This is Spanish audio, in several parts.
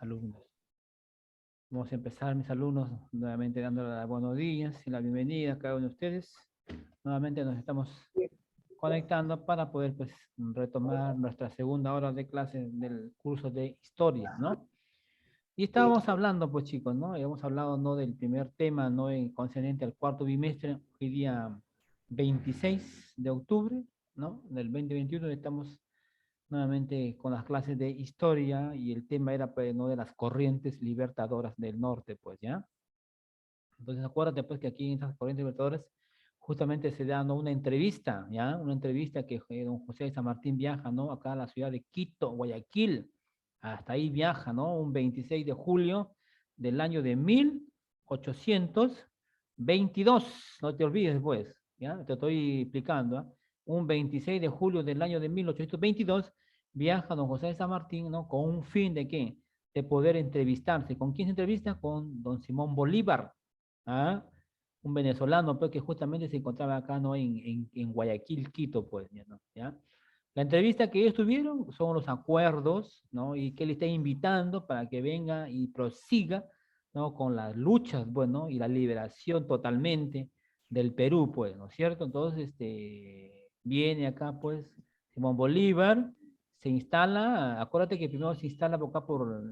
alumnos. Vamos a empezar, mis alumnos, nuevamente dándole los buenos días y la bienvenida a cada uno de ustedes. Nuevamente nos estamos conectando para poder pues, retomar nuestra segunda hora de clase del curso de historia, ¿no? Y estábamos hablando, pues chicos, ¿no? Hemos hablado, ¿no? Del primer tema, ¿no? Concerniente al cuarto bimestre, hoy día 26 de octubre, ¿no? Del 2021 estamos nuevamente con las clases de historia y el tema era pues, ¿no? de las corrientes libertadoras del norte, pues, ¿ya? Entonces acuérdate pues que aquí en esas corrientes libertadoras justamente se da ¿no? una entrevista, ¿ya? Una entrevista que don José de San Martín viaja, ¿no? Acá a la ciudad de Quito, Guayaquil, hasta ahí viaja, ¿no? Un 26 de julio del año de 1822, no te olvides pues, ¿ya? Te estoy explicando, ¿eh? Un 26 de julio del año de 1822 viaja don José de San Martín, ¿no? Con un fin de ¿qué? De poder entrevistarse. ¿Con quién se entrevista? Con don Simón Bolívar, ¿ah? Un venezolano, pues, que justamente se encontraba acá, ¿no? En Guayaquil, Quito, pues, ¿no? ¿Ya? La entrevista que ellos tuvieron son los acuerdos, ¿no? Y que le está invitando para que venga y prosiga, ¿no? Con las luchas, bueno, y la liberación totalmente del Perú, pues, ¿no es cierto? Entonces, viene acá, pues, Simón Bolívar, se instala, acuérdate que primero se instala por acá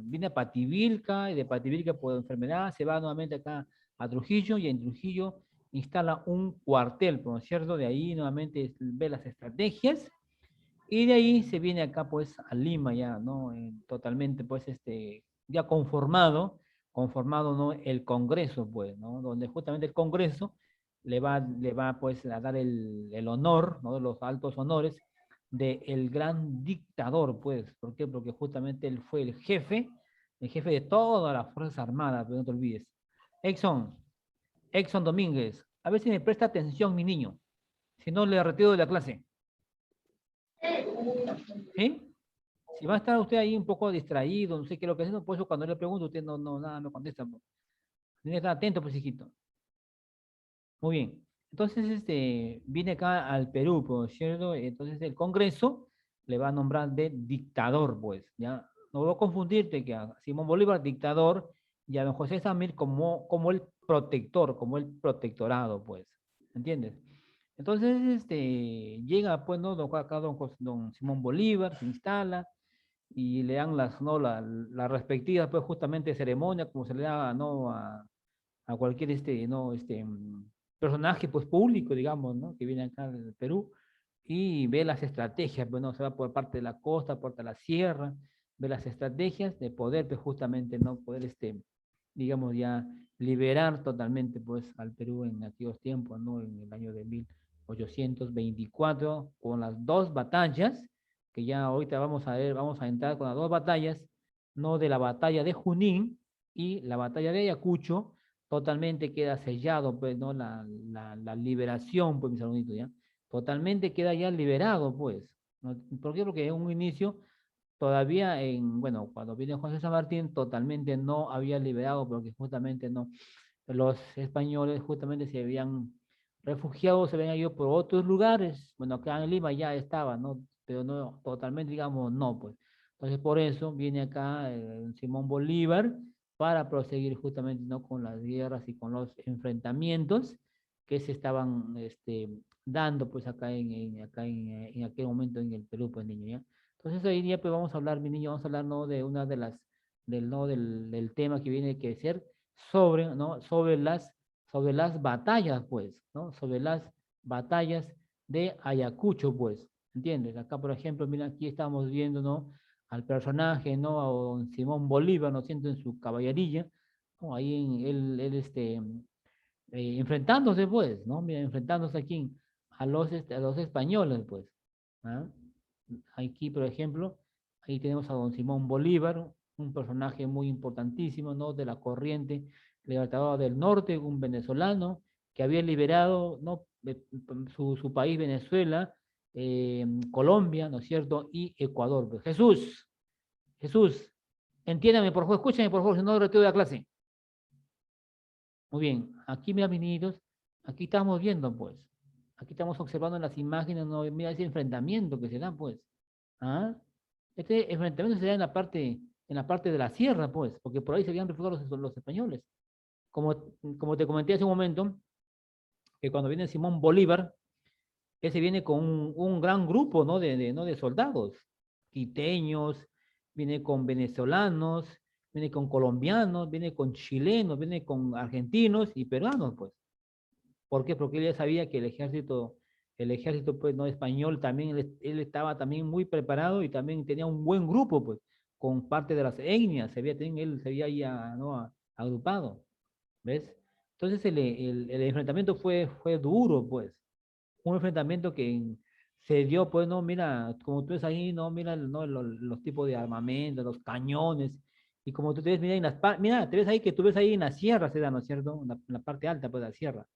viene a Pativilca, y de Pativilca por enfermedad se va nuevamente acá a Trujillo, y en Trujillo instala un cuartel, ¿no es cierto? De ahí nuevamente ve las estrategias, y de ahí se viene acá pues a Lima ya, ¿no? Totalmente pues ya conformado, ¿no? El Congreso pues, ¿no? Donde justamente el Congreso le va pues a dar el honor, ¿no? Los altos honores de el gran dictador pues. ¿Por qué? Porque justamente él fue el jefe de todas las Fuerzas Armadas, pero no te olvides. Exxon, Exxon Domínguez, a ver si me presta atención mi niño, si no le retiro de la clase. ¿Sí? Si va a estar usted ahí un poco distraído, no sé qué es lo que es, por eso cuando le pregunto, usted nada me contesta. Pues. Tiene que estar atento, pues, hijito. Muy bien. Entonces, viene acá al Perú, ¿por cierto? Entonces, el Congreso le va a nombrar de dictador, pues, ¿ya? No voy a confundirte que a Simón Bolívar, dictador, y a don José Samir como el protector, como el protectorado, pues, ¿entiendes? Entonces, llega, pues, ¿no? Acá don Simón Bolívar, se instala, y le dan ¿no? la respectiva, pues justamente ceremonia, como se le da, ¿no? A cualquier, ¿no? Personaje, pues público, digamos, ¿no? Que viene acá del Perú, y ve las estrategias, pues, ¿no? Se va por parte de la costa, por parte de la sierra, ve las estrategias de poder, pues justamente, ¿no? Poder, digamos, ya liberar totalmente, pues, al Perú en aquellos tiempos, ¿no? En el año de 1824, con las dos batallas, que ya ahorita vamos a ver, vamos a entrar con las dos batallas, no de la batalla de Junín y la batalla de Ayacucho, totalmente queda sellado, pues, ¿no? La liberación, pues, mis alumnitos, ¿ya? Totalmente queda ya liberado, pues. ¿No? ¿Por qué? Porque en un inicio, todavía bueno, cuando viene José San Martín, totalmente no había liberado, porque justamente no, los españoles justamente se habían refugiado, se habían ido por otros lugares, bueno, acá en Lima ya estaba, ¿no? Pero no, totalmente, digamos, no, pues. Entonces, por eso viene acá Simón Bolívar para proseguir justamente, ¿no? Con las guerras y con los enfrentamientos que se estaban, dando, pues, acá en aquel momento en el Perú, pues, niño, ¿ya? Entonces, hoy día, pues, vamos a hablar, mi niño, vamos a hablar, ¿no? De una de ¿no? Del tema que viene que ser sobre, ¿no? Sobre las batallas, pues, ¿no? Sobre las batallas de Ayacucho, pues, ¿entiendes? Acá, por ejemplo, mira, aquí estamos viendo, ¿no? Al personaje, ¿no? A don Simón Bolívar, ¿no? Siento en su caballería, ¿no? Ahí él enfrentándose, pues, ¿no? Mira, enfrentándose aquí a los españoles, pues, ¿ah? Aquí, por ejemplo, ahí tenemos a don Simón Bolívar, un personaje muy importantísimo, ¿no? De la corriente libertadora del norte, un venezolano que había liberado, ¿no? Su país, Venezuela, Colombia, ¿no es cierto? Y Ecuador. Pues, Jesús, entiéndame, por favor, escúchame, por favor, si no retiro de la clase. Muy bien, aquí mira, mis niñitos, aquí estamos viendo, pues, aquí estamos observando las imágenes, mira ese enfrentamiento que se da, pues, ¿ah? Este enfrentamiento se da en la parte en la parte de la sierra, pues, porque por ahí se habían refugiado los españoles. Como, como te comenté hace un momento, que cuando viene Simón Bolívar, ese viene con un gran grupo, ¿no? ¿no? de soldados, quiteños, viene con venezolanos, viene con colombianos, viene con chilenos, viene con argentinos y peruanos, pues. ¿Por qué? Porque él ya sabía que el ejército pues, no español, también él estaba también muy preparado y también tenía un buen grupo, pues, con parte de las etnias, él se había ya, ¿no? agrupado, ¿ves? Entonces el enfrentamiento fue duro, pues, un enfrentamiento que se dio, pues, no, mira, como tú ves ahí, no, mira, no, los tipos de armamento, los cañones, y como tú te ves, mira, mira, te ves ahí que tú ves ahí en la sierra, se da, ¿no es cierto? En la parte alta, pues, de la sierra,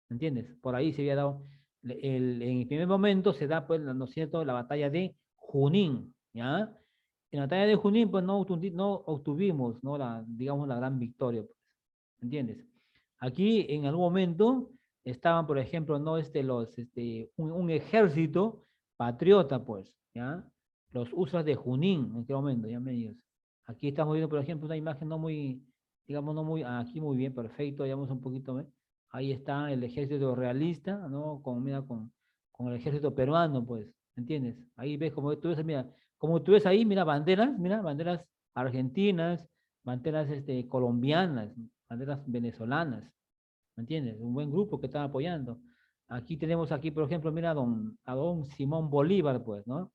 ¿me entiendes? Por ahí se había dado, en el primer momento se da, pues, ¿no es cierto?, la batalla de Junín, ¿ya? En la batalla de Junín, pues, no obtuvimos, ¿no? Digamos, la gran victoria, pues, ¿me entiendes? Aquí, en algún momento, estaban, por ejemplo, no un ejército patriota, pues, ¿ya? Los USAs de Junín, en este momento, ya medios. Aquí estamos viendo, por ejemplo, una imagen no muy, digamos, no muy, aquí muy bien, perfecto, digamos un poquito, ¿eh? Ahí está el ejército realista, ¿no? Mira, con el ejército peruano, pues, ¿entiendes? Ahí ves, como tú ves, mira, como tú ves ahí, mira, banderas argentinas, banderas colombianas, banderas venezolanas, ¿me entiendes? Un buen grupo que están apoyando. Aquí tenemos, aquí, por ejemplo, mira a don Simón Bolívar, pues, ¿no?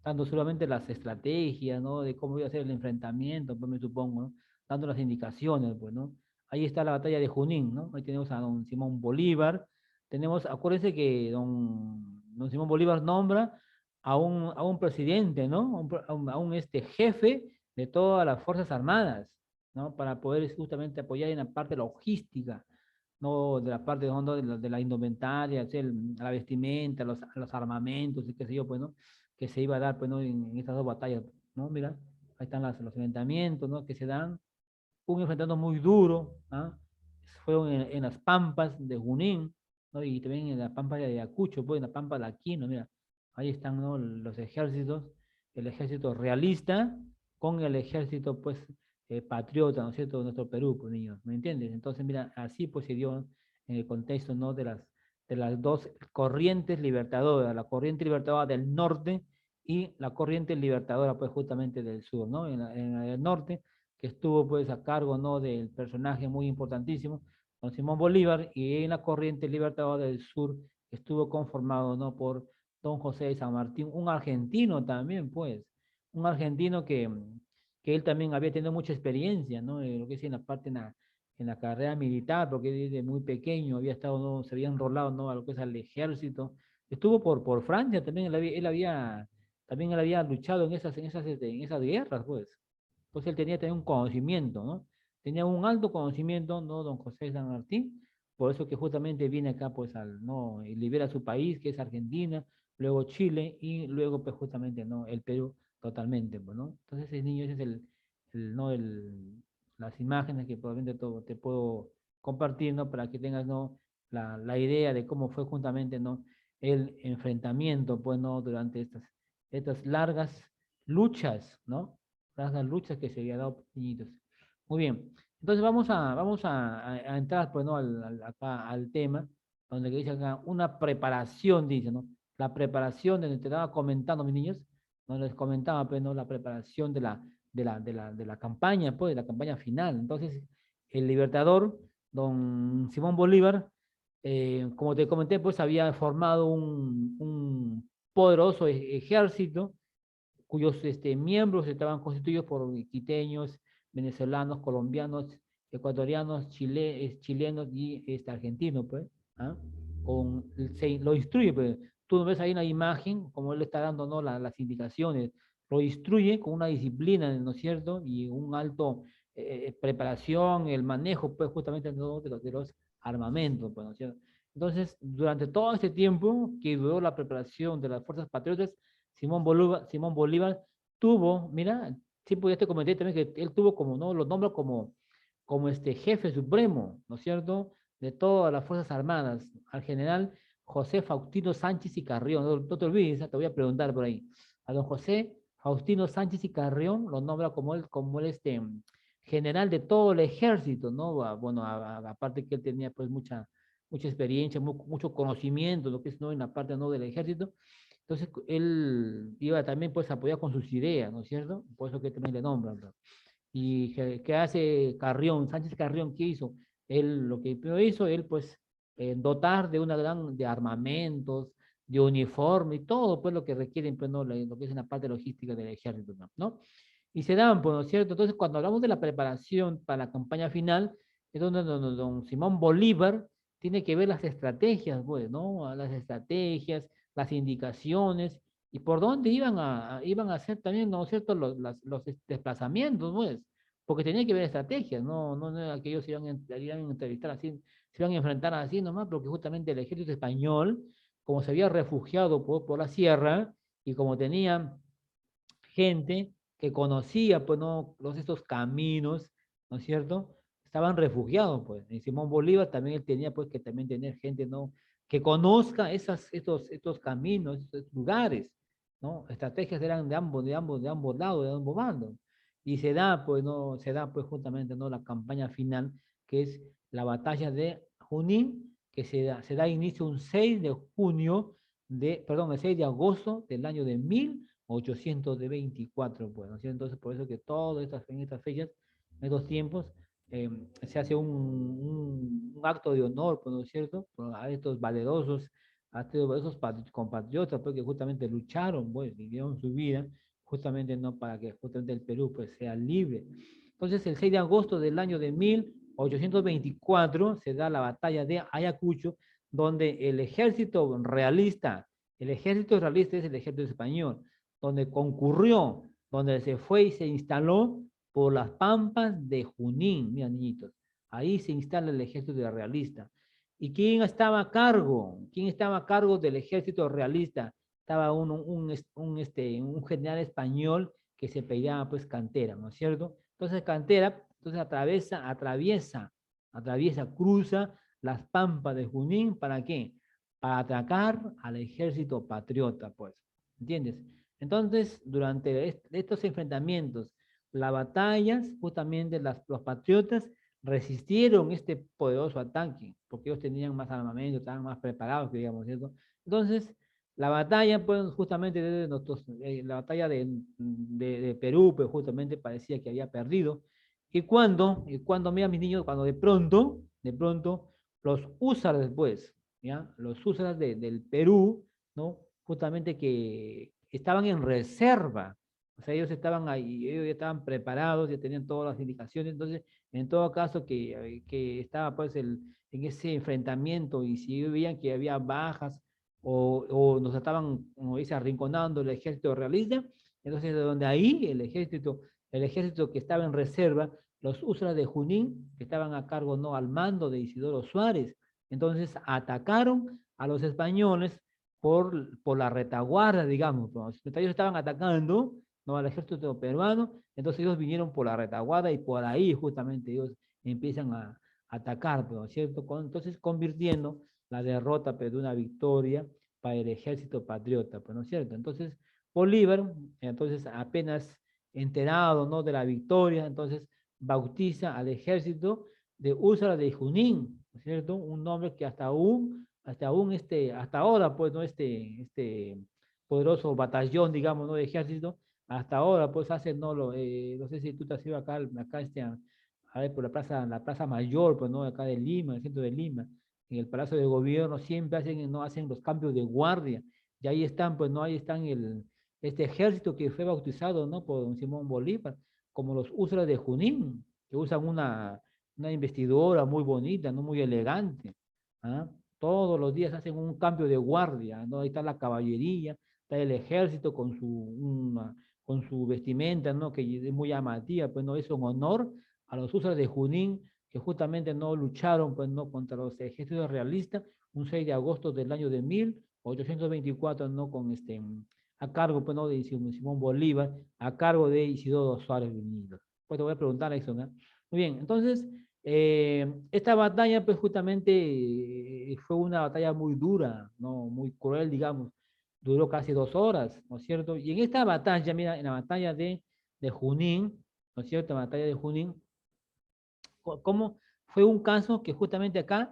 Dando solamente las estrategias, ¿no? De cómo iba a ser el enfrentamiento, pues me supongo, ¿no? Dando las indicaciones, pues, ¿no? Ahí está la batalla de Junín, ¿no? Ahí tenemos a don Simón Bolívar. Tenemos, acuérdense que don Simón Bolívar nombra a un presidente, ¿no? A un jefe de todas las Fuerzas Armadas, ¿no? Para poder justamente apoyar en la parte logística, no de la parte ¿no? de la indumentaria, la vestimenta, los armamentos y qué sé yo, pues, ¿no? Que se iba a dar, pues, ¿no? En estas dos batallas, ¿no? Mira, ahí están los enfrentamientos, ¿no? Que se dan, un enfrentamiento muy duro, ¿ah? Fueron en las pampas de Junín, ¿no? Y también en la pampa de Ayacucho, pues, en la pampa de Aquino, mira, ahí están, ¿no? Los ejércitos, el ejército realista con el ejército, pues, patriota, ¿no es cierto?, de nuestro Perú, pues, niños, ¿me entiendes? Entonces, mira, así pues se dio en el contexto, ¿no?, de las dos corrientes libertadoras, la corriente libertadora del norte y la corriente libertadora, pues, justamente del sur, ¿no? En el norte, que estuvo, pues, a cargo, ¿no?, del personaje muy importantísimo, don Simón Bolívar, y en la corriente libertadora del sur estuvo conformado, ¿no?, por don José de San Martín, un argentino también, pues, un argentino que él también había tenido mucha experiencia, ¿no? Lo que es en la parte en la carrera militar, porque desde muy pequeño había estado, ¿no? Se había enrolado, ¿no? A lo que es al ejército. Estuvo por Francia también, también él había luchado en esas guerras, pues. Entonces él tenía también un conocimiento, ¿no? Tenía un alto conocimiento, ¿no? Don José de San Martín, por eso que justamente viene acá, pues, ¿no? Y libera su país, que es Argentina, luego Chile, y luego, pues, justamente, ¿no? El Perú totalmente, pues, ¿no? Entonces ese niño, ese es ¿no? Las imágenes que probablemente te puedo compartir, ¿no? Para que tengas, ¿no? La idea de cómo fue justamente, ¿no? El enfrentamiento, pues, ¿no? Durante estas largas luchas, ¿no? Las luchas que se había dado, niñitos. Muy bien. Entonces vamos a entrar, pues, ¿no? Acá al tema, donde dice acá, una preparación, dice, ¿no? La preparación, donde te estaba comentando, mis niños, no les comentaba, pues, ¿no? La preparación de la campaña, pues, de la campaña final. Entonces, el libertador, don Simón Bolívar, como te comenté, pues, había formado un poderoso ejército cuyos miembros estaban constituidos por quiteños, venezolanos, colombianos, ecuatorianos, chilenos y argentinos, pues, ¿ah? Lo instruye, pues, tú ves ahí una imagen, como él está dando, ¿no? Las indicaciones, lo instruye con una disciplina, ¿no es cierto? Y un alto preparación, el manejo, pues, justamente ¿no? de los armamentos, pues, ¿no es cierto? Entonces, durante todo este tiempo que duró la preparación de las fuerzas patriotas, Simón Bolívar tuvo, mira, sí, pues ya te comenté también que él tuvo como, ¿no? Lo nombra como jefe supremo, ¿no es cierto?, de todas las Fuerzas Armadas, al general José Faustino Sánchez y Carrión. No te olvides, te voy a preguntar por ahí. A don José Faustino Sánchez y Carrión lo nombra como el general de todo el ejército, ¿no? Bueno, aparte que él tenía pues mucha experiencia, mucho conocimiento, lo que es, ¿no? En la parte, ¿no? Del ejército. Entonces, él iba también pues a apoyar con sus ideas, ¿no es cierto? Por eso que también le nombran, ¿no? ¿Y qué hace Carrión, Sánchez Carrión? ¿Qué hizo? Él, lo que primero hizo, él pues dotar de una gran, de armamentos, de uniforme y todo pues lo que requieren, pues, ¿no? Lo que es en la parte logística del ejército, ¿no? Y se dan, pues, ¿no es cierto? Entonces, cuando hablamos de la preparación para la campaña final, es donde don Simón Bolívar tiene que ver las estrategias, pues, ¿no? Las estrategias, las indicaciones, y por dónde iban a hacer también, ¿no es cierto?, los desplazamientos, pues, porque tenía que ver estrategias, no era que ellos iban a entrevistar así, se iban a enfrentar así nomás, porque justamente el ejército español, como se había refugiado por la sierra, y como tenía gente que conocía, pues, ¿no? Estos caminos, ¿no es cierto? Estaban refugiados, pues. Y Simón Bolívar también él tenía, pues, que también tener gente, ¿no? Que conozca estos caminos, estos lugares, ¿no? Estrategias eran de ambos lados, de ambos bandos. Y se da, pues, ¿no? Se da, pues, justamente, ¿no? La campaña final, que es la batalla de Junín, que se da inicio un 6 de junio perdón, el 6 de agosto del año de 1824, pues, ¿no? Entonces, por eso que en estas fechas, en estos tiempos, se hace un acto de honor, pues, ¿no es cierto?, a estos valerosos, esos compatriotas, porque justamente lucharon, pues, dieron su vida, justamente, ¿no?, para que justamente el Perú, pues, sea libre. Entonces, el 6 de agosto del año de 1824 se da la batalla de Ayacucho, donde el ejército realista es el ejército español, donde concurrió, donde se fue y se instaló por las pampas de Junín, mira, niñitos. Ahí se instala el ejército realista. ¿Y quién estaba a cargo? ¿Quién estaba a cargo del ejército realista? Estaba un general español que se apellidaba pues Cantera, ¿no es cierto? Entonces Cantera, entonces cruza las pampas de Junín, ¿para qué? Para atacar al ejército patriota, pues, ¿entiendes? Entonces, durante estos enfrentamientos, las batallas, justamente los patriotas resistieron este poderoso ataque, porque ellos tenían más armamento, estaban más preparados, digamos, ¿cierto? Entonces, la batalla, pues, justamente la batalla de Perú, pues, justamente parecía que había perdido. Y cuando, mira, mis niños, cuando de pronto, los húsares, pues, ¿ya? Los húsares del Perú, ¿no? Justamente que estaban en reserva, o sea, ellos estaban ahí, ellos ya estaban preparados, ya tenían todas las indicaciones, entonces, en todo caso, que estaba, pues, en ese enfrentamiento, y si ellos veían que había bajas, o nos estaban, como dice, arrinconando el ejército realista, entonces, de donde ahí el ejército que estaba en reserva, los húsares de Junín, que estaban a cargo, ¿no?, al mando de Isidoro Suárez, entonces atacaron a los españoles por la retaguardia, digamos. Los ellos estaban atacando, ¿no?, al ejército peruano, entonces ellos vinieron por la retaguardia, y por ahí justamente ellos empiezan a atacar, ¿no es cierto? Entonces convirtiendo la derrota, pero de una victoria para el ejército patriota, pues, ¿no es cierto? Entonces Bolívar, entonces apenas enterado, ¿no?, de la victoria, entonces bautiza al ejército de Úrsula de Junín, ¿no es cierto? Un nombre que hasta ahora, pues, ¿no? Este poderoso batallón, digamos, ¿no?, de ejército, hasta ahora, pues, hacen, no sé si tú te has ido acá a ver, por la plaza Mayor, pues, ¿no?, acá de Lima, el centro de Lima, en el Palacio de Gobierno, siempre hacen los cambios de guardia, y ahí están, pues, ¿no? Ahí están este ejército que fue bautizado, ¿no?, por don Simón Bolívar, como los Úsaras de Junín, que usan una investidura muy bonita, no muy elegante, ¿ah? Todos los días hacen un cambio de guardia, ¿no? Ahí está la caballería, está el ejército con su vestimenta, ¿no?, que es muy llamativa, pues, no, es un honor a los Húsares de Junín, que justamente no lucharon, pues, no, contra los ejércitos realistas, un 6 de agosto del año de 1824, ¿no?, a cargo, pues, ¿no?, de Simón Bolívar, a cargo de Isidoro Suárez Vinilos. Pues te voy a preguntar eso, ¿no? Muy bien, entonces, esta batalla, pues, justamente fue una batalla muy dura, ¿no?, muy cruel, digamos, duró casi 2 horas, ¿no es cierto? Y en esta batalla, mira, en la batalla de Junín, ¿no es cierto? En la batalla de Junín, cómo fue un caso que justamente acá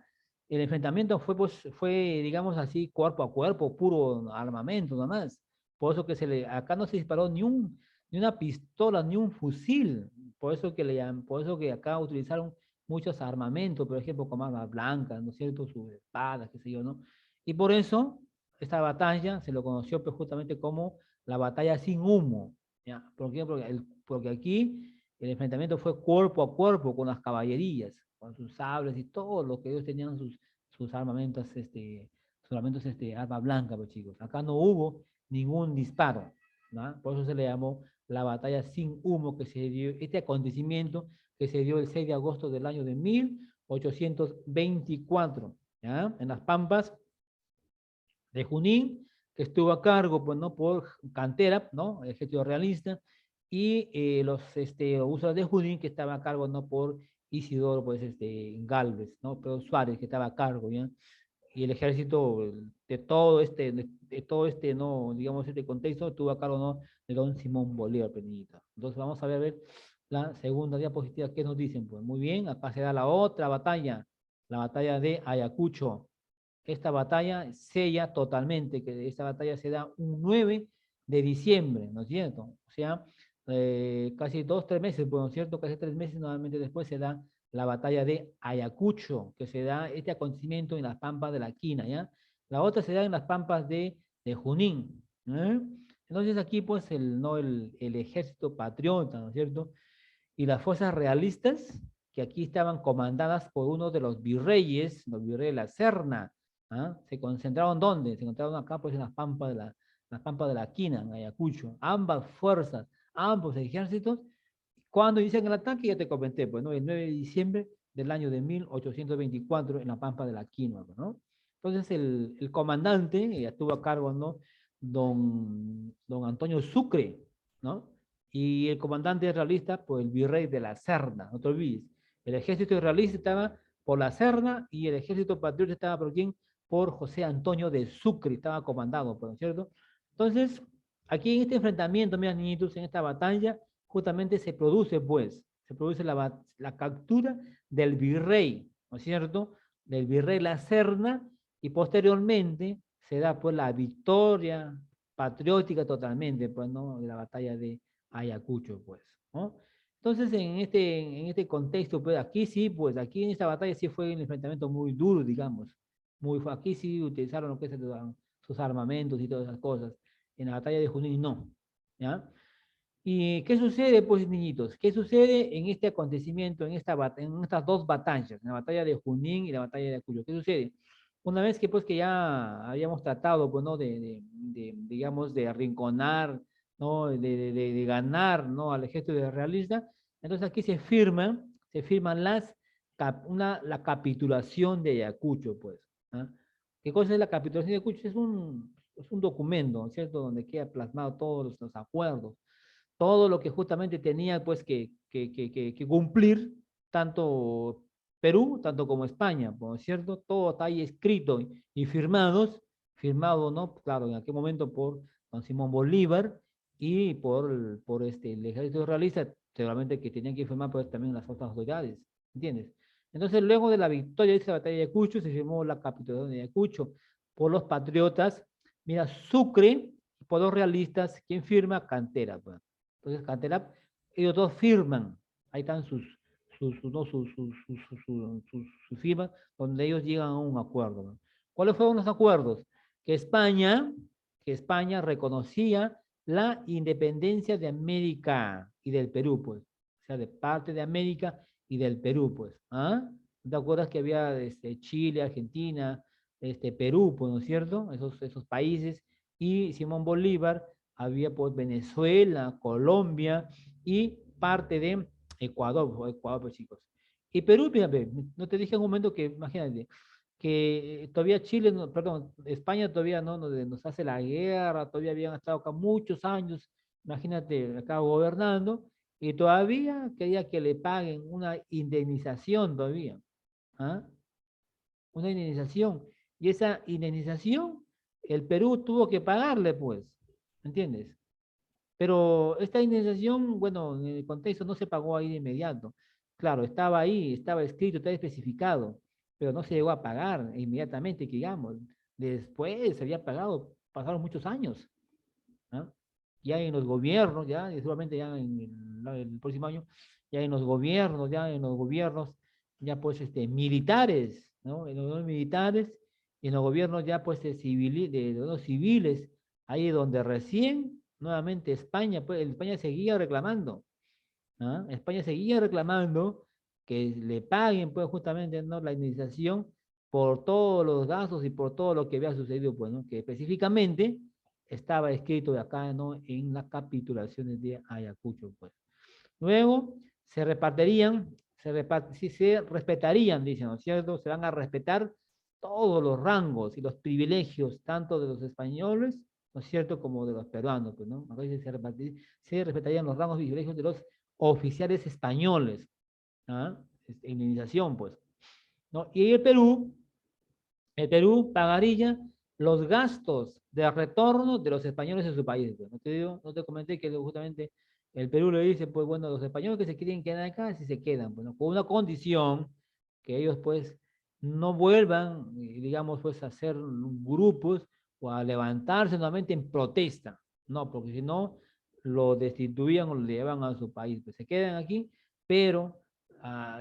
el enfrentamiento fue, pues, fue, digamos así, cuerpo a cuerpo, puro armamento, nada más. Por eso que acá no se disparó ni una pistola, ni un fusil. Por eso que por eso que acá utilizaron muchos armamentos, por ejemplo, como armas blancas, ¿no es cierto? Sus espadas, qué sé yo, ¿no? Y por eso esta batalla se lo conoció pues, justamente como la batalla sin humo. ¿Ya? ¿Por qué? Porque aquí el enfrentamiento fue cuerpo a cuerpo con las caballerías, con sus sables y todo lo que ellos tenían sus armamentos, arma blanca, pues chicos. Acá no hubo ningún disparo, ¿no? Por eso se le llamó la batalla sin humo que se dio, este acontecimiento que se dio el 6 de agosto del año de 1824, ¿ya? En las Pampas de Junín, que estuvo a cargo, pues, ¿no? Por Cantera, ¿no? El ejército realista, y los usos de Junín, que estaba a cargo, ¿no? Por Isidoro, pues, Galvez, ¿no? Pero Suárez, que estaba a cargo, ¿ya? Y el ejército de todo este, ¿no? Digamos, este contexto, estuvo a cargo, ¿no? De don Simón Bolívar, Peñita. Entonces, vamos a ver la segunda diapositiva, ¿qué nos dicen? Pues, muy bien, acá se da la otra batalla, la batalla de Ayacucho. Esta batalla sella totalmente, que esta batalla se da un 9 de diciembre, ¿no es cierto? O sea, casi 2, 3 meses, bueno, ¿no es cierto? Casi 3 meses nuevamente después se da la batalla de Ayacucho, que se da este acontecimiento en las pampas de la Quina, ¿ya? La otra se da en las pampas de Junín, ¿eh? Entonces aquí pues no, el ejército patriota, ¿no es cierto? Y las fuerzas realistas, que aquí estaban comandadas por uno de los virreyes de la Serna, ¿ah? Se concentraron ¿dónde? Se encontraron acá, pues en las pampas de la Quina, en Ayacucho. Ambas fuerzas, ambos ejércitos, cuando inician el ataque, ya te comenté, pues, ¿no? El 9 de diciembre del año de 1824 en la pampa de la Quina, ¿no? Entonces el comandante estuvo a cargo, ¿no? Don Antonio Sucre, ¿no? Y el comandante realista, pues el virrey de la Serna, no te olvides. El ejército realista estaba por la Serna y el ejército patriota estaba por quién? Por José Antonio de Sucre, estaba comandado, ¿no es cierto? Entonces, aquí en este enfrentamiento, mira, niñitos, en esta batalla, justamente se produce la captura del virrey, ¿no es cierto? Del virrey La Serna, y posteriormente se da pues la victoria patriótica totalmente, pues, ¿no? De la batalla de Ayacucho, pues, ¿no? Entonces, en este contexto, pues aquí sí, pues aquí en esta batalla sí fue un enfrentamiento muy duro, digamos. Aquí sí utilizaron lo que es sus armamentos y todas esas cosas. En la batalla de Junín no, ¿ya? ¿Y qué sucede, pues, niñitos? ¿Qué sucede en este acontecimiento, en estas dos batallas, en la batalla de Junín y la batalla de Ayacucho? ¿Qué sucede? Una vez que, pues, que ya habíamos tratado, pues, ¿no? Digamos, de arrinconar, ¿no? De ganar, ¿no? Al ejército realista, entonces aquí se firman la capitulación de Ayacucho, pues. ¿Ah? ¿Qué cosa es la capitulación de Ayacucho? Es un documento, ¿cierto? Donde queda plasmado todos los acuerdos, todo lo que justamente tenía pues que cumplir tanto Perú, tanto como España, ¿no es cierto? Todo está ahí escrito y firmado, ¿no? Claro, en aquel momento por don Simón Bolívar y por el ejército realista, seguramente que tenían que firmar pues también las otras autoridades, ¿entiendes? Entonces, luego de la victoria de esa batalla de Ayacucho, se firmó la capitulación de Ayacucho por los patriotas. Mira, Sucre, por los realistas, ¿quién firma? Cantera, pues. Entonces, Cantelap, ellos dos firman, ahí están ¿no? sus firmas, donde ellos llegan a un acuerdo, ¿no? ¿Cuáles fueron los acuerdos? Que España, que España reconocía la independencia de América y del Perú, pues. O sea, de parte de América y del Perú, pues. ¿Ah? ¿Te acuerdas que había Chile, Argentina, Perú, pues, ¿no es cierto? Esos países. Y Simón Bolívar había pues Venezuela, Colombia y parte de Ecuador pues chicos. Y Perú, fíjate, no te dije en un momento que, imagínate, que todavía Chile, perdón, España todavía no nos hace la guerra, todavía habían estado acá muchos años, imagínate, acá gobernando, y todavía quería que le paguen una indemnización todavía, ¿ah? Una indemnización. Y esa indemnización el Perú tuvo que pagarle, pues, ¿entiendes? Pero esta indemnización, bueno, en el contexto no se pagó ahí de inmediato. Claro, estaba ahí, estaba escrito, estaba especificado, pero no se llegó a pagar inmediatamente, que digamos. Después se había pagado, pasaron muchos años, ¿ah? Ya en los gobiernos, ya, y seguramente ya en el próximo año, ya en los gobiernos, ya pues militares, ¿no? En los gobiernos militares y en los gobiernos ya pues de los civiles, ahí donde recién, nuevamente España, pues España seguía reclamando, ¿ah? España seguía reclamando que le paguen pues justamente, ¿no?, la indemnización por todos los gastos y por todo lo que había sucedido, pues, ¿no? Que específicamente estaba escrito de acá, ¿no?, en las capitulaciones de Ayacucho, pues. Luego se repartirían, sí, se respetarían, dicen, ¿no es cierto? Se van a respetar todos los rangos y los privilegios, tanto de los españoles, ¿no es cierto?, como de los peruanos, pues, ¿no? Acá dice, se respetarían los rangos y privilegios de los oficiales españoles, ¿ah? Indemnización, pues, ¿no? Y el Perú pagaría los gastos de retorno de los españoles en su país, pues. No te comenté que justamente el Perú le dice, pues bueno, los españoles que se quieren quedar acá, si se quedan, bueno, con una condición que ellos pues no vuelvan, digamos, pues a hacer grupos o a levantarse nuevamente en protesta, no, porque si no, lo destituían o lo llevan a su país, pues se quedan aquí, pero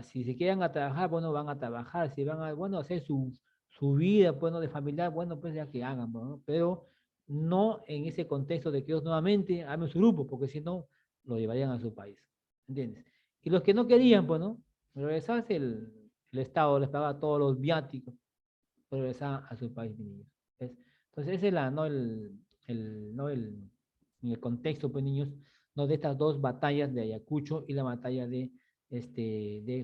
si se quedan a trabajar, bueno, van a trabajar, si van a, bueno, hacer su vida, bueno, de familiar, bueno, pues ya que hagan, ¿no? Pero no en ese contexto de que ellos nuevamente hagan su grupo, porque si no, lo llevarían a su país, ¿entiendes? Y los que no querían, pues, ¿no? Regresarse, el Estado les paga todos los viáticos, regresar a su país, mi niños. ¿Ves? Entonces, ese es ¿no? ¿no? En el contexto, pues, niños, ¿no?, de estas dos batallas de Ayacucho y la batalla de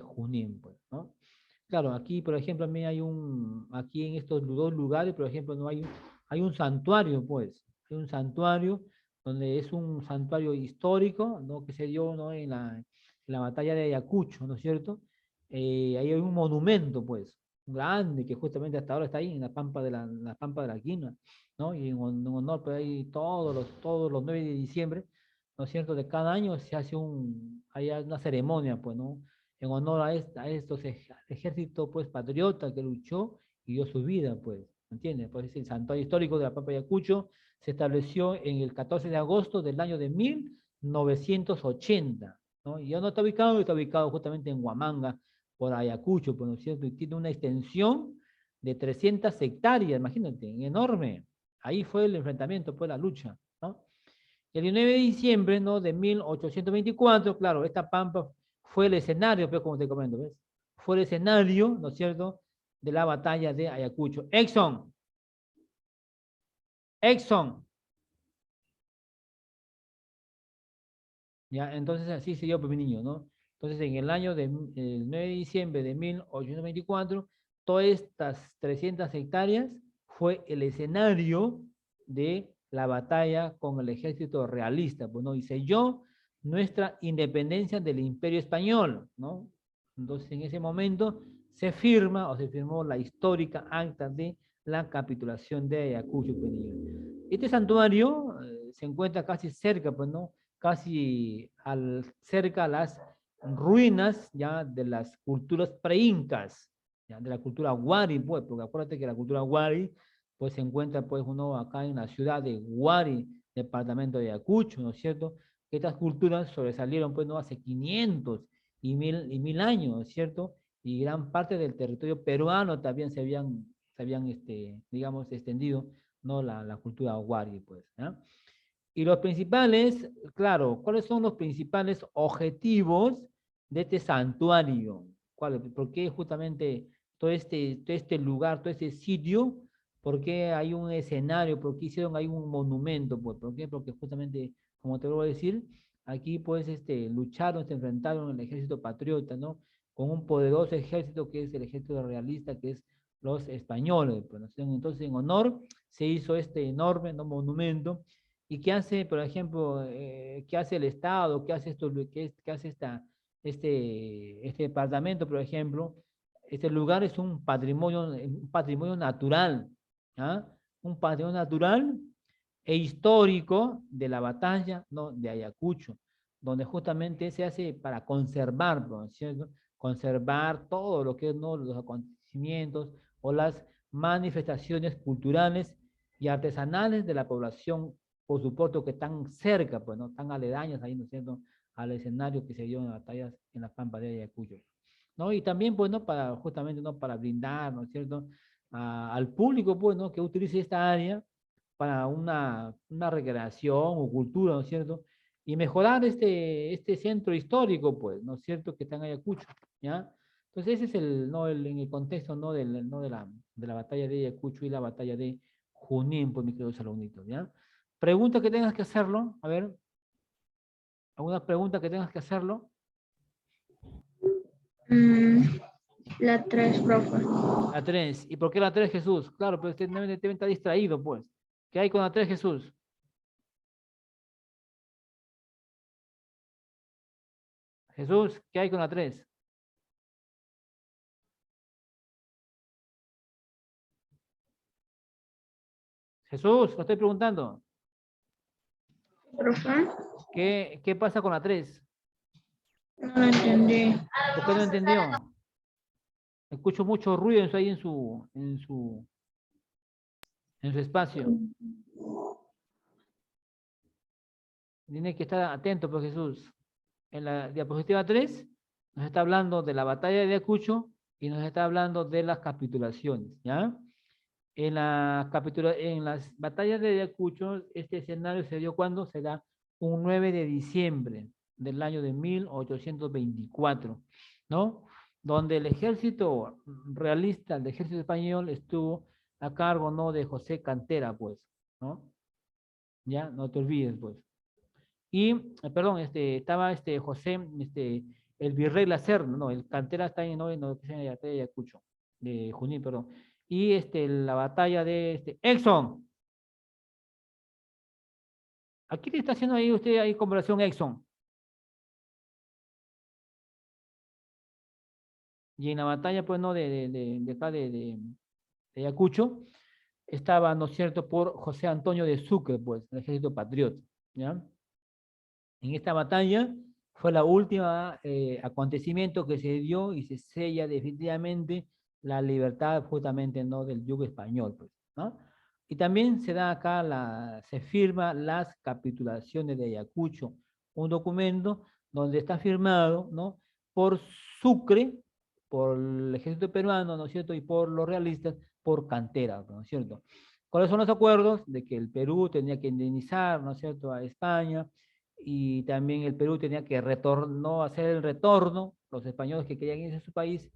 Junín, pues, ¿no? Claro, aquí, por ejemplo, aquí en estos dos lugares, por ejemplo, no hay un santuario, pues, hay un santuario donde es un santuario histórico, ¿no?, que se dio, ¿no?, en la batalla de Ayacucho, ¿no es cierto? Ahí hay un monumento, pues, grande, que justamente hasta ahora está ahí, en la Pampa de la Quina, ¿no? Y en honor, pues, ahí todos los 9 de diciembre, ¿no es cierto?, de cada año se hace hay una ceremonia, pues, ¿no?, en honor a estos ejércitos, pues, patriotas que luchó y dio su vida, pues, ¿entiendes? Pues el santuario histórico de la Pampa de Ayacucho se estableció en el 14 de agosto del año de 1980, ¿no? Y ya no está ubicado justamente en Huamanga, por Ayacucho, pues, ¿no es cierto? Y tiene una extensión de 300 hectáreas, imagínate, enorme. Ahí fue el enfrentamiento, pues, la lucha, ¿no? El 19 de diciembre, ¿no?, de 1824, claro, esta pampa fue el escenario, pero como te comento, ¿ves? Fue el escenario, ¿no es cierto?, de la batalla de Ayacucho. Exxon, ya, entonces así se dio, pues, mi niño, ¿no? Entonces, en el 9 de diciembre de 1824, todas estas 300 hectáreas fue el escenario de la batalla con el ejército realista, pues, ¿no? Y selló nuestra independencia del Imperio Español, ¿no? Entonces, en ese momento se firmó la histórica acta de la capitulación de Ayacucho, pues, niño. Este santuario se encuentra casi cerca, pues, ¿no?, casi cerca a las ruinas ya de las culturas preincas, ya, de la cultura Huari, pues, porque acuérdate que la cultura Huari, pues, se encuentra, pues, uno acá en la ciudad de Huari, departamento de Ayacucho, ¿no es cierto? Estas culturas sobresalieron, pues, no, hace 500 y 1000 años, ¿no es cierto? Y gran parte del territorio peruano también se habían digamos, extendido, ¿no?, la cultura Huari, pues, ¿eh? Y los principales, claro, ¿cuáles son los principales objetivos de este santuario? ¿Por qué justamente todo este lugar, todo este sitio? ¿Por qué hay un escenario? ¿Por qué hicieron ahí un monumento? Pues, ¿por qué? Porque justamente, como te voy a decir, aquí pues lucharon, se enfrentaron el ejército patriota, ¿no? Con un poderoso ejército que es el ejército realista, que es los españoles, pues, ¿no? Entonces, en honor se hizo este enorme, ¿no?, monumento. ¿Y qué hace, por ejemplo, qué hace el Estado? ¿Qué hace qué hace este departamento, por ejemplo? Este lugar es un patrimonio natural, ¿ah? un patrimonio natural e histórico de la batalla, ¿no?, de Ayacucho, donde justamente se hace para conservar, ¿no es cierto? Conservar todo lo que es, ¿no?, los acontecimientos o las manifestaciones culturales y artesanales de la población, por supuesto que están cerca, pues, ¿no?, tan aledañas ahí, ¿no es cierto?, al escenario que se dio en las batallas en la Pampa de Ayacucho, ¿no? Y también, pues, ¿no?, para justamente, ¿no?, para brindar, ¿no es cierto?, al público, pues, ¿no?, que utilice esta área para una recreación o cultura, ¿no es cierto? Y mejorar este centro histórico, pues, ¿no es cierto?, que está en Ayacucho, ¿ya? Entonces ese es el, ¿no?, en el contexto, ¿no?, ¿no?, de la batalla de Ayacucho y la batalla de Junín, pues, mis queridos alumnitos, ¿ya? Pregunta que tengas que hacerlo, a ver, ¿alguna pregunta que tengas que hacerlo? Mm, la 3, profe. La 3. ¿Y por qué la 3, Jesús? Claro, pero usted debe estar distraído, pues. ¿Qué hay con la 3, Jesús? Jesús, ¿qué hay con la 3? Jesús, lo estoy preguntando. Profe, ¿Qué pasa con la 3? no lo entendí. ¿Por qué no entendió? Escucho mucho ruido ahí en su espacio. Tiene que estar atento, pues, Jesús. En la diapositiva 3 nos está hablando de la batalla de Ayacucho y nos está hablando de las capitulaciones, ¿ya? En las batallas de Ayacucho, este escenario se dio cuando se da un 9 de diciembre del año de 1824, ¿no? Donde el ejército realista, el ejército español, estuvo a cargo, ¿no?, de José Cantera, pues, ¿no? Ya, no te olvides, pues. Y, perdón, estaba José, el virrey Lacerda, no, el Cantera está en, no, no, en la batalla de Ayacucho, de Junín, perdón. Y la batalla de Exxon. ¿A qué le está haciendo ahí usted ahí conversación Exxon? Y en la batalla, pues, no, de acá de Ayacucho, estaba, ¿no es cierto?, por José Antonio de Sucre, pues, el ejército patriota, ¿ya? En esta batalla fue la última acontecimiento que se dio y se sella definitivamente la libertad justamente, ¿no?, del yugo español, pues, ¿no? Y también se da acá, se firma las capitulaciones de Ayacucho, un documento donde está firmado, ¿no?, por Sucre, por el ejército peruano, ¿no es cierto?, y por los realistas, por Cantera, ¿no es cierto? ¿Cuáles son los acuerdos? De que el Perú tenía que indemnizar, ¿no es cierto?, a España, y también el Perú tenía que hacer el retorno, los españoles que querían irse a su país,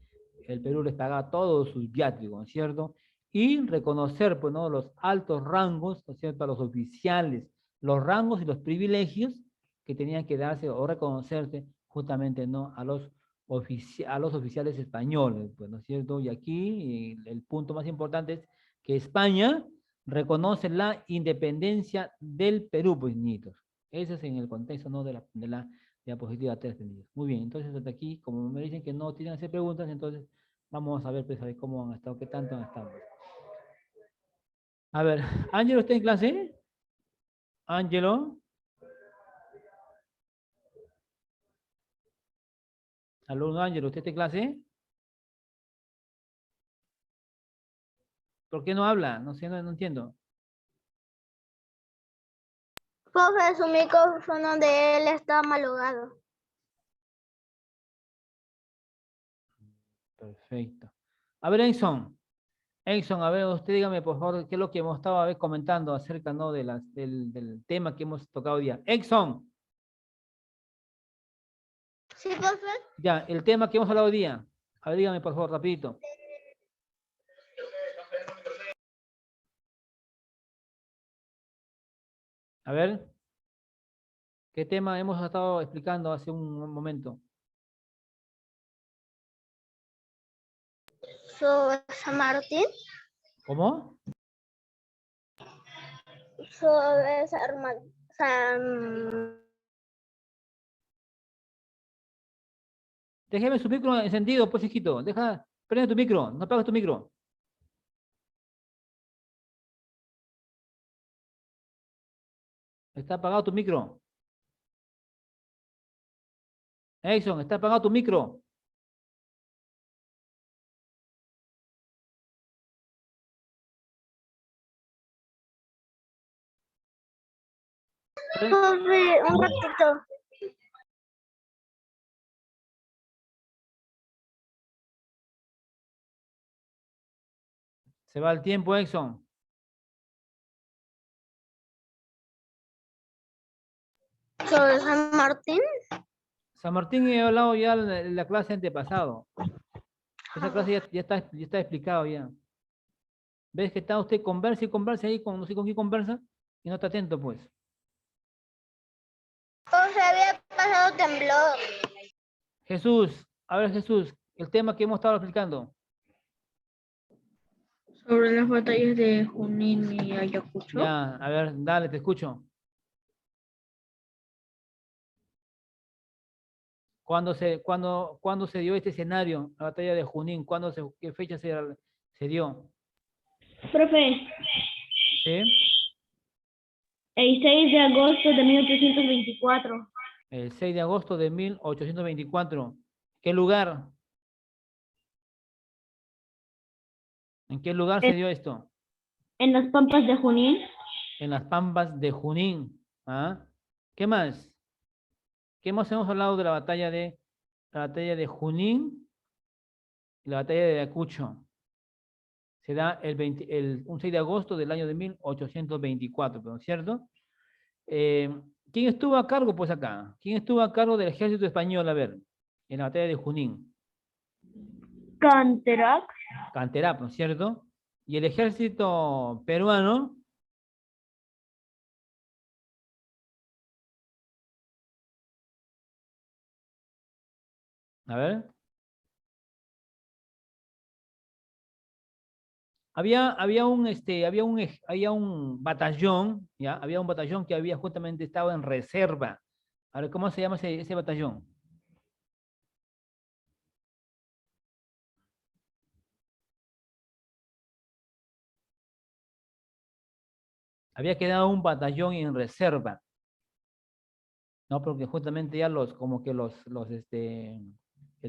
el Perú les pagaba todos sus viáticos, ¿no es cierto? Y reconocer, pues, ¿no?, los altos rangos, ¿no es cierto?, a los oficiales, los rangos y los privilegios que tenían que darse o reconocerse justamente, ¿no?, a los oficiales españoles, pues, ¿no es cierto? Y aquí el punto más importante es que España reconoce la independencia del Perú, pues, niñitos. Ese es en el contexto, ¿no?, de la diapositiva 3. Muy bien, entonces hasta aquí, como me dicen que no tienen que hacer preguntas, entonces vamos a ver, pues, a ver cómo han estado, qué tanto han estado. A ver, ¿Ángelo está en clase? ¿Ángelo? Alumno Ángelo, ¿usted está en clase? ¿Por qué no habla? No sé, no entiendo. Profe, su micrófono de él está malogrado. Perfecto. A ver, Edson, a ver, usted dígame, por favor, qué es lo que hemos estado, a ver, comentando acerca, ¿no?, del tema que hemos tocado hoy día. Edson, Sí, profe. ya, el tema que hemos hablado hoy día. A ver, dígame, por favor, rapidito. A ver, ¿qué tema hemos estado explicando hace un momento? Sobre San Martín. ¿Cómo? Sobre San... Déjeme su micro encendido, pues, hijito. Prende tu micro, no apagues tu micro. ¿Está apagado tu micro? Exxon, ¿está apagado tu micro? Profe, un ratito. Se va el tiempo, Exxon. Sobre San Martín. San Martín he hablado ya en la clase antepasado. Esa clase ya está explicado ya. ¿Ves que está usted conversa y conversa ahí con no sé con quién conversa? Y no está atento, pues. Profe, había pasado temblor. Jesús, a ver Jesús, el tema que hemos estado explicando. Sobre las batallas de Junín y Ayacucho. Ya, a ver, dale, te escucho. ¿Cuándo se dio este escenario, la batalla de Junín? ¿Qué fecha se dio? Profe, ¿Sí? el 6 de agosto de 1824, El 6 de agosto de 1824. ¿Qué lugar? ¿En qué lugar se dio esto? en las Pampas de Junín. En las Pampas de Junín. ¿Ah? ¿Qué más? ¿Qué más hemos hablado de la batalla de Junín y la batalla de Ayacucho? Se da un 6 de agosto del año de 1824, ¿no es cierto? Eh, ¿Quién estuvo a cargo, pues acá? ¿Quién estuvo a cargo del ejército español, a ver, en la batalla de Junín? Canterac, Canterap, ¿no es cierto? Y el ejército peruano, a ver, había un batallón, ¿ya? Había un batallón que había justamente estado en reserva. A ver, ¿cómo se llama ese batallón? Había quedado un batallón en reserva, ¿no? Porque justamente ya el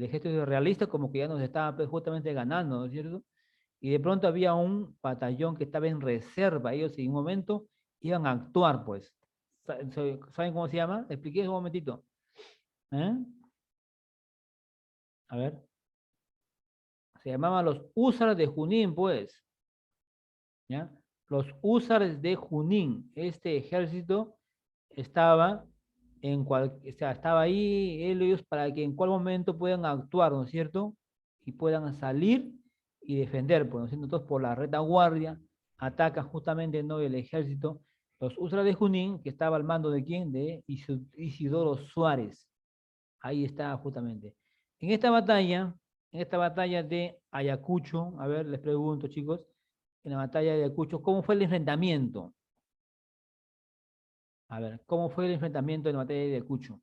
ejército realista como que ya nos estaba pues, justamente ganando, ¿no es cierto? Y de pronto había un batallón que estaba en reserva, ellos en un momento iban a actuar, pues. ¿Saben cómo se llama? Expliqué un momentito. ¿Eh? A ver. Se llamaban los húsares de Junín, pues. ¿Ya? Los húsares de Junín. Este ejército estaba o sea, estaba ahí ellos para que en cual momento puedan actuar, ¿no es cierto? Y puedan salir y defender, pues, ¿no es cierto? Entonces, por la retaguardia, ataca justamente, ¿no? El ejército, los húsares de Junín, que estaba al mando de quién? De Isidoro Suárez. Ahí está justamente. En esta batalla de Ayacucho, a ver, les pregunto, chicos, en la batalla de Ayacucho, ¿cómo fue el enfrentamiento? A ver, ¿cómo fue el enfrentamiento en la batalla de Ayacucho?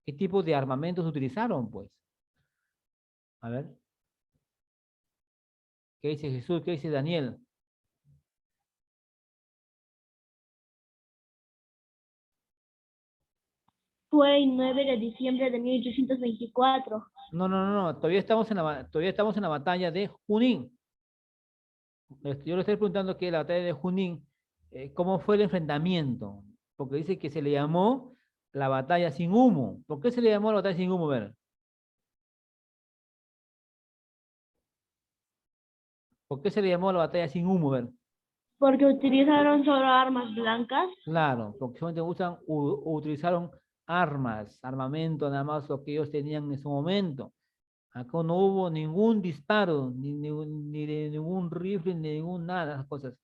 ¿Qué tipo de armamentos utilizaron, pues? A ver, ¿qué dice Jesús? ¿Qué dice Daniel? fue el 9 de diciembre de 1824. No, no, no, no, todavía estamos en la batalla de Junín. Yo le estoy preguntando que la batalla de Junín, ¿cómo fue el enfrentamiento? Porque dice que se le llamó la batalla sin humo. ¿Por qué se le llamó la batalla sin humo? A ver, ¿por qué se le llamó la batalla sin humo? A ver, Porque utilizaron solo armas blancas. claro, porque solamente utilizaron armamento, nada más lo que ellos tenían en su momento. Acá no hubo ningún disparo, ni de ningún rifle, ni de ningún nada de esas cosas.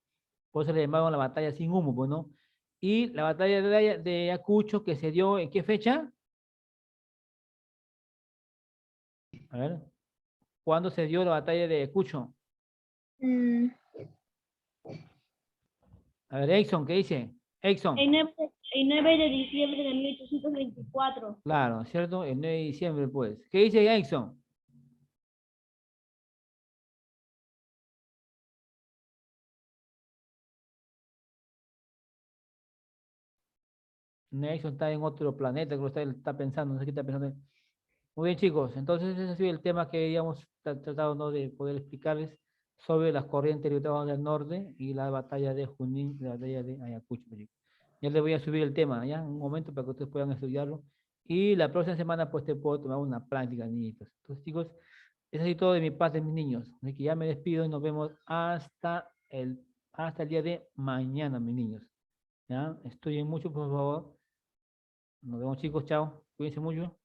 Por eso le llamaban la batalla sin humo, pues, ¿no? Y la batalla de Ayacucho, que se dio, ¿en qué fecha? A ver, ¿cuándo se dio la batalla de Ayacucho? Mm, A ver, Exxon, ¿qué dice? Exxon, El 9 de diciembre de 1824. claro, ¿cierto? El 9 de diciembre, pues. ¿Qué dice Exxon? Nelson está en otro planeta, creo que está pensando, no sé qué está pensando. Muy bien, chicos. Entonces, ese ha sido el tema que habíamos tratado, ¿no?, de poder explicarles sobre las corrientes tributarias del norte y la batalla de Junín y la batalla de Ayacucho, pues, chicos. Ya les voy a subir el tema, ¿ya? Un momento para que ustedes puedan estudiarlo. Y la próxima semana, pues, te puedo tomar una práctica, niñitos. Entonces, chicos, eso es todo de mi parte, mis niños. Así que ya me despido y nos vemos hasta el día de mañana, mis niños. ¿Ya? Estudien mucho, por favor. Nos vemos, chicos. Chao. Cuídense mucho.